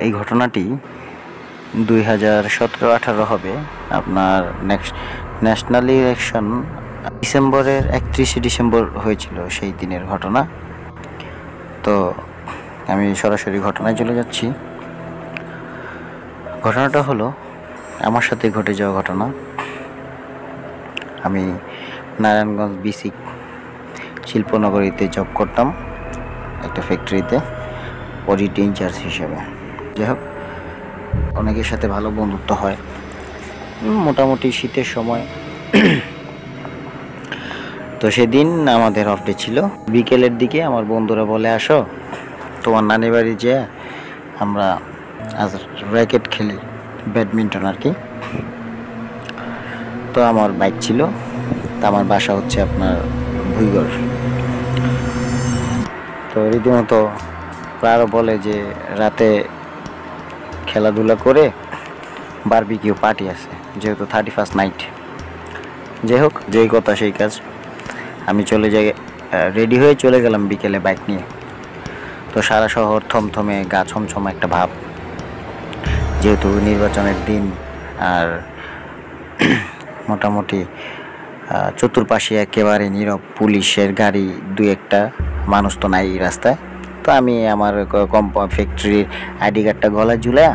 এই ঘটনাটি 2017-18 হবে। আপনার ন্যাশনাল ইলেকশন ডিসেম্বরের 31শে ডিসেম্বর হয়েছিল, সেই দিনের ঘটনা। তো আমি সরাসরি ঘটনায় চলে যাচ্ছি। ঘটনাটা হলো আমার সাথে ঘটে যাওয়া ঘটনা। আমি নারায়ণগঞ্জ বিসিক শিল্পনগরীতে জব করতাম, একটা ফ্যাক্টরিতে অডিট ইনচার্জ হিসেবে। যাই হোক, অনেকের সাথে ভালো বন্ধুত্ব হয় মোটামুটি শীতের সময়। তো সেদিন আমাদের অফ ডে ছিল। বিকেলের দিকে আমার বন্ধুরা বলে, আসো তোমার নানি বাড়ি যেয়ে আমরা আজ র্যাকেট খেলি, ব্যাডমিন্টন আর কি। তো আমার বাইক ছিল, তা আমার বাসা হচ্ছে আপনার ভুইগড়। তো রীতিমতো প্রায় বলে যে রাতে খেলাধুলা করে বারবিকিউ পার্টি আছে, যেহেতু 31st নাইট। যাই হোক, যেই কথা সেই কাজ। আমি চলে যাই, রেডি হয়ে চলে গেলাম বিকেলে বাইক নিয়ে। তো সারা শহর থমথমে, গা ছমছম একটা ভাব, যেহেতু নির্বাচনের দিন। আর মোটামুটি চতুর্পাশে একেবারে নীরব, পুলিশের গাড়ি দু একটা, মানুষ তো নাই রাস্তায়। তো আমি আমার ফ্যাক্টরির আইডি কার্ডটা গলায় ঝুলায়া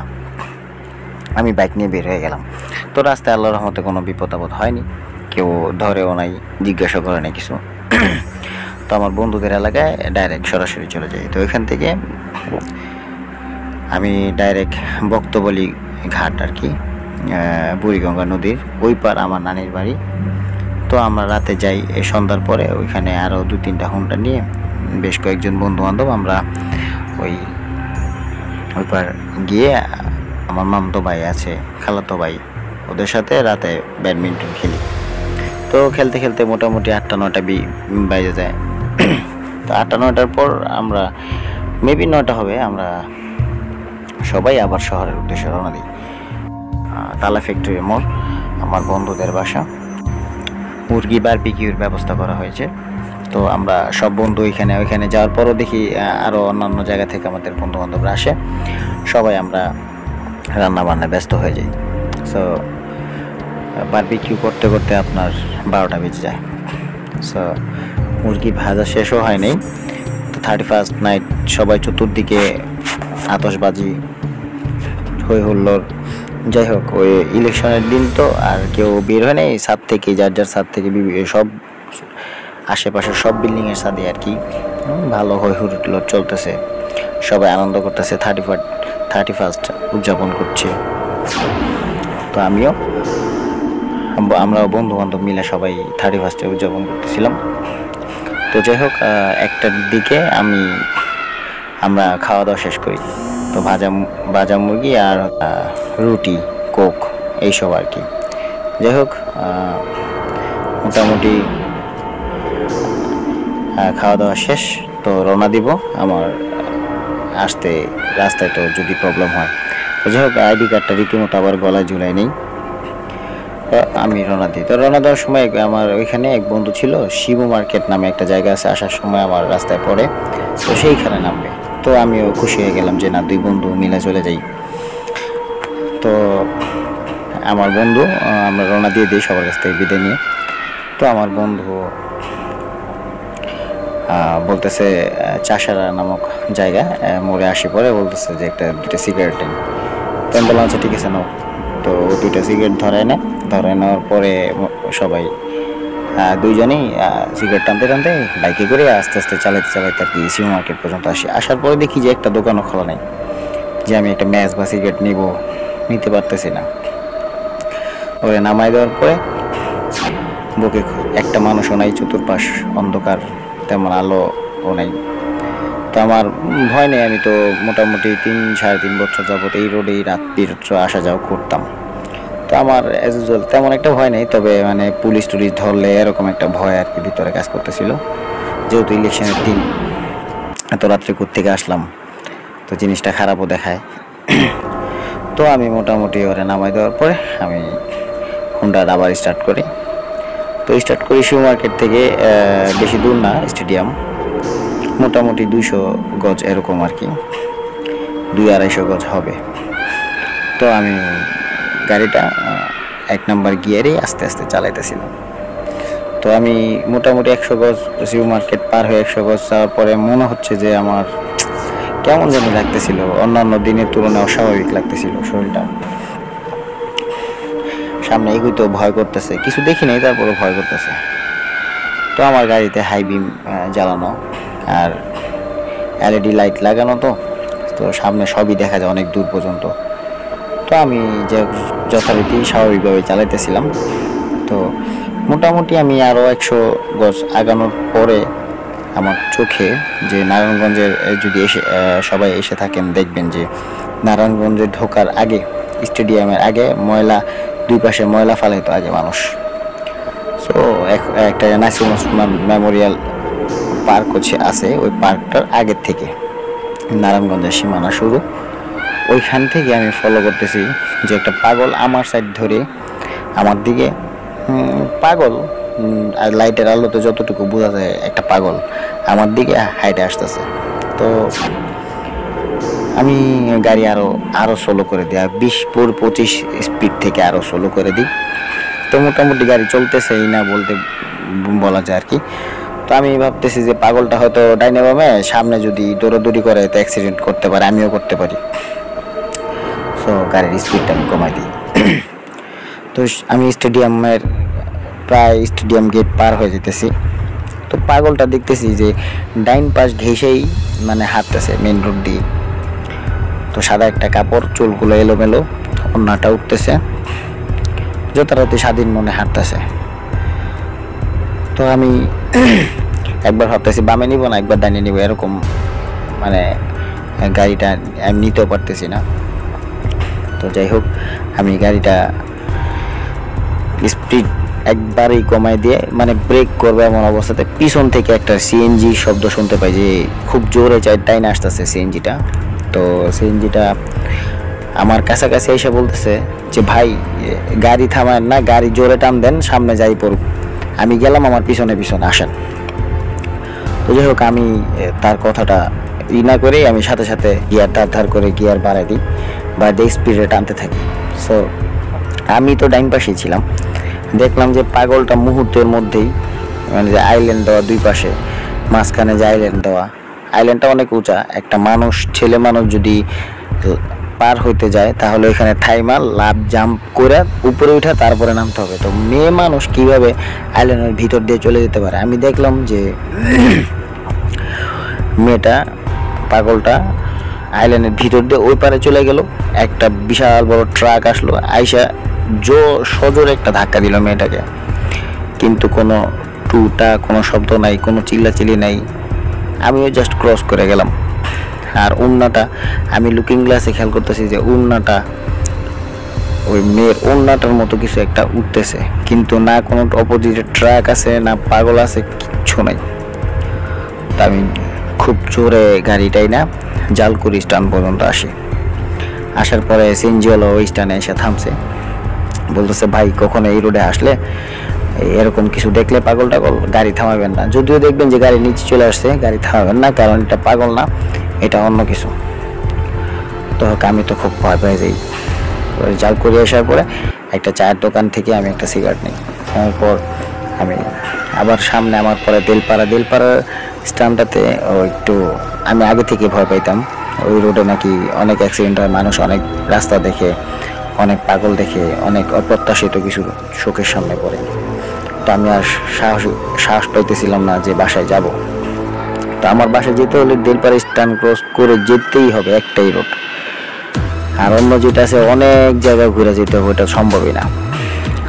আমি বাইক নিয়ে বের হয়ে গেলাম। তো রাস্তায় আল্লাহর রহমতে কোনো বিপদ আপদ হয়নি, কেউ ধরেও নাই, জিজ্ঞাসা করে নাই কিছু। তো আমার বন্ধুদের এলাকায় ডাইরেক্ট সরাসরি চলে যাই। তো এখান থেকে আমি ডাইরেক্ট বক্তবলি ঘাট আর কি, বুড়িগঙ্গা নদীর ওই পার আমার নানির বাড়ি। তো আমরা রাতে যাই, এই সন্ধ্যার পরে ওইখানে আরও 2-3টা হুন্ডা নিয়ে বেশ কয়েকজন বন্ধু বান্ধব আমরা ওই পার গিয়ে আমার মামতো ভাই আছে, খালাতো ভাই, ওদের সাথে রাতে ব্যাডমিন্টন খেলি। তো খেলতে খেলতে মোটামুটি 8টা-9টা বাজে যায়। তো 8টা-9টার পর আমরা মেবি 9টা হবে, আমরা সবাই আবার শহরের উদ্দেশ্যে রওনা দিই। তালা ফ্যাক্টরির মোড় আমার বন্ধুদের বাসা। মুরগি বারবিকিউর ব্যবস্থা করা হয়েছে। তো আমরা সব বন্ধু ওইখানে যাওয়ার পরও দেখি আরও অন্যান্য জায়গা থেকে আমাদের বন্ধু বান্ধবরা আসে, সবাই আমরা রান্না বান্নায় ব্যস্ত হয়ে যাই। সো বারবিকিউ করতে করতে আপনার 12টা বেজে যায়। সো মুরগি ভাজা শেষও হয় নাই। তো 31st নাইট সবাই চতুর্দিকে আতশবাজি, হই হুল্লোড়। যাই হোক, ওই ইলেকশনের দিন তো আর কেউ বের হয় নাই, ছাদ থেকে যার ছাদ থেকে সব আশেপাশের সব বিল্ডিংয়ের ছাদে আর কি ভালো হই হুল্লোড় চলতেছে, সবাই আনন্দ করতেছে, 31st উদযাপন করছে। তো আমরাও বন্ধু বান্ধব মিলে সবাই 31st উদযাপন করতেছিলাম। তো যাই হোক, 1টার দিকে আমরা খাওয়া দাওয়া শেষ করি। তো ভাজা মুরগি আর রুটি, কোক এইসব আর কি। যাই হোক, মোটামুটি খাওয়া দাওয়া শেষ। তো রওনা দিব। আমার আসতে রাস্তায় তো যদি প্রবলেম হয়, তো যাই হোক আইডি কার্ডটা রীতিমতো আবার গলায় ঝুলাই নেই। আমি রওনা দিই। তো রওনা দেওয়ার সময় আমার ওইখানে এক বন্ধু ছিল, শিবু মার্কেট নামে একটা জায়গা আছে, আসার সময় আমার রাস্তায় পড়ে, তো সেইখানে নামবে। তো আমিও খুশি হয়ে গেলাম যে না, 2 বন্ধু মিলে চলে যাই। তো আমার বন্ধু, আমরা রওনা দিয়ে দিই সবার কাছ থেকে বিদায় নিয়ে। তো আমার বন্ধু বলতেছে চাষারা নামক জায়গা, মোড়ে আসি পরে বলতেছে যে 2টা সিগারেট নেই। তো আমি বললাম আচ্ছা ঠিক আছে নাও। তো 2টা সিগারেট ধরে নেওয়ার পরে সবাই 2জনেই সিগারেট টানতে বাইকে করে আস্তে আস্তে চালাইতে আর কি শিবু মার্কেট পর্যন্ত আসার পরে দেখি যে একটা দোকানও খোলা নেই, যে আমি একটা ম্যাচ বা সিগারেট নিতে পারতেছি না। ওরে নামাই দেওয়ার পরে বুকে একটা মানুষও নাই, চতুর্পাশ অন্ধকার, তেমন আলোও নাই। তো আমার ভয় নেই, আমি তো মোটামুটি 3-3.5 বছর যাবত এই রোডেই রাত্রির আসা যাওয়া করতাম। তো আমার অ্যাজ ইউজুয়াল তেমন একটা ভয় নেই, তবে মানে পুলিশ টুলিশ ধরলে এরকম একটা ভয় আর কি ভিতরে কাজ করতেছিল, যেহেতু ইলেকশনের দিন, এত রাত্রে কোত্থেকে আসলাম, তো জিনিসটা খারাপও দেখায়। তো আমি মোটামুটি ওরে নামাই দেওয়ার পরে আমি হুন্ডা আবার স্টার্ট করি। তো স্টার্ট করি শিবু মার্কেট থেকে, বেশি দূর না স্টেডিয়াম, মোটামুটি 200 গজ এরকম আর কি। 200-250 গজ হবে। তো আমি গাড়িটা 1 নাম্বার গিয়ারে আস্তে আস্তে চালাইতেছিলাম। তো আমি মোটামুটি 100 গজ জিও মার্কেট পার হয়ে 100 গজ যাওয়ার পরে মনে হচ্ছে যে আমার কেমন যেন লাগতেছিল, অন্যান্য দিনের তুলনায় অস্বাভাবিক লাগতেছিল শরীরটা। সামনে এগুলো ভয় করতেছে, কিছু দেখি নাই তারপরে ভয় করতেছে। তো আমার গাড়িতে হাই বিম জ্বালানো আর LED লাইট লাগানো, তো সামনে সবই দেখা যায় অনেক দূর পর্যন্ত। তো আমি যে যথারীতি স্বাভাবিকভাবে চালাইতেছিলাম। তো মোটামুটি আমি আরও 100 গজ আগানোর পরে আমার চোখে যে নারায়ণগঞ্জের যদি সবাই এসে থাকেন দেখবেন যে নারায়ণগঞ্জে ঢোকার আগে, স্টেডিয়ামের আগে দুই পাশে ময়লা ফালাইতো আগে মানুষ। সো একটা নাসির ওসমান মেমোরিয়াল পার্ক আছে, ওই পার্কটার আগের থেকে নারায়ণগঞ্জের সীমানা শুরু। ওইখান থেকে আমি ফলো করতেছি যে একটা পাগল আমার সাইড ধরে আমার দিকে, পাগল আর লাইটের আলোতে যতটুকু বোঝা যায় একটা পাগল আমার দিকে হাইটে আসতেছে। তো আমি গাড়ি আরও স্লো করে দিই, 20-25 স্পিড থেকে আরও স্লো করে দিই। তো মোটামুটি গাড়ি চলতেছেই না বলা যায় আর কি। তো আমি ভাবতেছি যে পাগলটা হয়তো ডাইনে বামে সামনে যদি দৌড়াদৌড়ি করে তো অ্যাক্সিডেন্ট করতে পারে, আমিও করতে পারি। সো গাড়ির স্পিডটা আমি কমাই দিই। তো আমি স্টেডিয়াম গেট পার হয়ে যেতেছি। তো পাগলটা দেখতেছি যে ডাইন পাশ ঘেঁষেই মানে হাঁটতেছে মেন রোড দিয়ে। তো সাদা একটা কাপড়, চুলগুলো এলোমেলো, ওড়নাটা উঠতেছে, যথারীতি স্বাধীন মনে হাঁটতেছে। তো আমি একবার ভাবতেছি বামে নিব না একবার ডাইনে নিব, এরকম মানে গাড়িটা আমি নিতেও পারতেছি না। তো যাই হোক, আমি গাড়িটা স্পিড একবারেই কমাই দিয়ে মানে ব্রেক করবে এমন অবস্থাতে পিছন থেকে একটা সিএনজি শব্দ শুনতে পাই যে খুব জোরে টাইনে আসতেছে সিএনজিটা। তো সিএনজিটা আমার কাছাকাছি এসে বলতেছে যে ভাই গাড়ি থামায় না, গাড়ি জোরে টান দেন, সামনে যাই পড়ুক। আমি গেলাম আমার পিছনে আসেন। তো যাই হোক, আমি তার কথাটা না করেই আমি সাথে সাথে গিয়ার ধার করে গিয়ার বাড়াই দিই বা স্পিডে টানতে থাকি। সো আমি তো ডাইন পাশেই ছিলাম, দেখলাম যে পাগলটা মুহূর্তের মধ্যেই মানে যে আইল্যান্ড দেওয়া দুই পাশে, মাঝখানে যে আইল্যান্ডটা অনেক উঁচা, একটা ছেলে মানুষ যদি পার হইতে যায় তাহলে ওইখানে থাইমা লাভ জাম্প করে উপরে উঠে তারপরে নামতে হবে। তো মেয়ে মানুষ কিভাবে আইল্যান্ডের ভিতর দিয়ে চলে যেতে পারে? আমি দেখলাম যে পাগলটা আইল্যান্ডের ভিতর দিয়ে ওই পারে চলে গেল। একটা বিশাল বড় ট্রাক আসলো, আইসা সজোরে একটা ধাক্কা দিল মেয়েটাকে, কিন্তু কোনো কোনো শব্দ নাই, কোনো চিল্লাচিল্লি নাই। আমিও জাস্ট ক্রস করে গেলাম। আর ওড়নাটা আমি লুকিং গ্লাসে খেয়াল করতেছি যে ওড়নাটা ওই মেয়ের ওড়নাটার মতো কিছু একটা উঠতেছে, কিন্তু না কোনো অপোজিটে ট্রাক আছে না পাগল আছে, কিচ্ছু নাই। তা আমি খুব জোরে গাড়িটাই না জালকুড়ি স্ট্যান্ড পর্যন্ত আসার পরে সিএনজিওয়ালা ওই স্ট্যান্ডে এসে থামছে, বলতেছে ভাই কখনো এই রোডে আসলে এরকম কিছু দেখলে পাগল গাড়ি থামাবেন না, যদিও দেখবেন যে গাড়ি নিচে চলে আসছে গাড়ি থামাবেন না, কারণ এটা পাগল না, এটা অন্য কিছু। তো আমি তো খুব ভয় পেয়ে যাই। জাল করে আসার পরে একটা চায়ের দোকান থেকে আমি একটা সিগারেট নিই, তারপর আমি আবার সামনে আমার পরে দেলপাড়ার স্ট্যান্ডটাতে একটু আমি আগে থেকে ভয় পাইতাম। ওই রোডে নাকি অনেক অ্যাক্সিডেন্ট হয়, মানুষ অনেক রাস্তা দেখে, অনেক পাগল দেখে, অনেক অপ্রত্যাশিত কিছু চোখের সামনে পড়ে। তো আমি আর সাহস পাইতেছিলাম না যে বাসায় যাব। তো আমার বাসায় যেতে হলে দেলপাড়া স্ট্যান্ড ক্রস করে যেতেই হবে, একটাই রোড, আর অন্য যেটা আছে অনেক জায়গায় ঘুরে যেতে হবে, ওটা সম্ভবই না।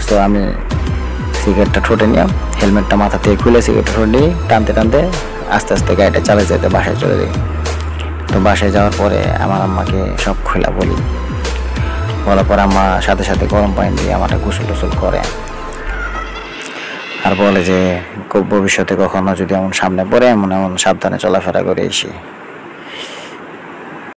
তো আমি সিগারেটটা ঠোঁটে নিয়ে হেলমেটটা মাথা থেকে খুলে সিগারেটটা ঠোঁটে নিয়ে টানতে আস্তে আস্তে গাড়িটা চালিয়ে যেতে বাসায় চলে যাই। তো বাসায় যাওয়ার পরে আমার আম্মাকে সব খোলা বলার পর আম্মা সাথে সাথে গরম পানি দিয়ে আমাকে গোসল করে, আর বলে যে ভবিষ্যতে কখনো যদি এমন সামনে পড়ে এমন সাবধানে চলাফেরা করে এসে